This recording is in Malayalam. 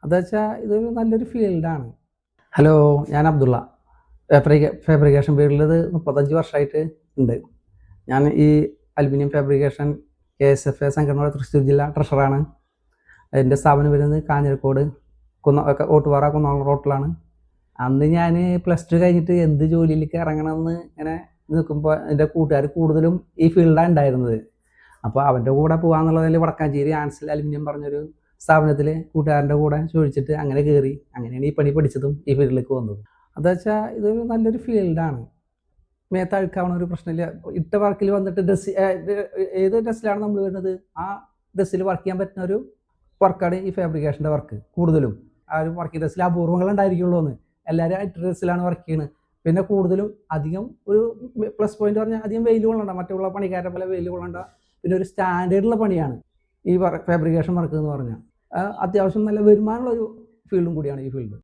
അതെച്ചാൽ ഇതൊരു നല്ലൊരു ഫീൽഡാണ്. ഹലോ, ഞാൻ അബ്ദുള്ള. ഫാബ്രിക്കേഷൻ ഫീൽഡിൽ ഇത് 35 വർഷമായിട്ട് ഉണ്ട്. ഞാൻ ഈ അലുമിനിയം ഫാബ്രിക്കേഷൻ KSFA സംഘടനയുടെ തൃശ്ശൂർ ജില്ലാ ട്രഷറാണ്. എൻ്റെ സ്ഥാപനം വരുന്നത് കാഞ്ഞിരക്കോട് ഓട്ടുപാറ കുന്നംകുളം റോട്ടിലാണ്. അന്ന് ഞാൻ +2 കഴിഞ്ഞിട്ട് എന്ത് ജോലിയിലേക്ക് ഇറങ്ങണമെന്ന് ഇങ്ങനെ നിൽക്കുമ്പോൾ എൻ്റെ കൂട്ടുകാർ കൂടുതലും ഈ ഫീൽഡാണ് ഉണ്ടായിരുന്നത്. അപ്പോൾ അവൻ്റെ കൂടെ പോകാമെന്നുള്ളതിൽ വടക്കാഞ്ചേരി ആൻസൽ അലുമിനിയം പറഞ്ഞൊരു സ്ഥാപനത്തിൽ കൂട്ടുകാരൻ്റെ കൂടെ ചോദിച്ചിട്ട് അങ്ങനെ കയറി. അങ്ങനെയാണ് ഈ പണി പഠിച്ചതും ഈ ഫീൽഡിലേക്ക് വന്നതും. അതെച്ചാൽ ഇതൊരു നല്ലൊരു ഫീൽഡാണ്. മേത്ത് അഴുക്കാവണ ഒരു പ്രശ്നമില്ല. ഇട്ട വർക്കിൽ വന്നിട്ട് ഏത് ഡ്രസ്സിലാണ് നമ്മൾ വരുന്നത് ആ ഡ്രസ്സിൽ വർക്ക് ചെയ്യാൻ പറ്റുന്ന ഒരു വർക്കാണ് ഈ ഫാബ്രിക്കേഷൻ്റെ വർക്ക്. കൂടുതലും ആ ഒരു വർക്കിംഗ് ഡ്രസ്സിൽ അപൂർവങ്ങൾ ഉണ്ടായിരിക്കുള്ളൂ എന്ന്. എല്ലാവരും ഇട്ട ഡ്രസ്സിലാണ് വർക്ക് ചെയ്യുന്നത്. പിന്നെ കൂടുതലും അധികം ഒരു പ്ലസ് പോയിന്റ് പറഞ്ഞാൽ അധികം വെയിൽ കൊള്ളണ്ട, മറ്റുള്ള പണിക്കാരെ പോലെ വെയിൽ കൊള്ളണ്ട. പിന്നെ ഒരു സ്റ്റാൻഡേർഡുള്ള പണിയാണ് ഈ ഫാബ്രിക്കേഷൻ വർക്ക് എന്ന് പറഞ്ഞാൽ. അത്യാവശ്യം നല്ല വരുമാനമുള്ള ഒരു ഫീൽഡും കൂടിയാണ് ഈ ഫീൽഡ്.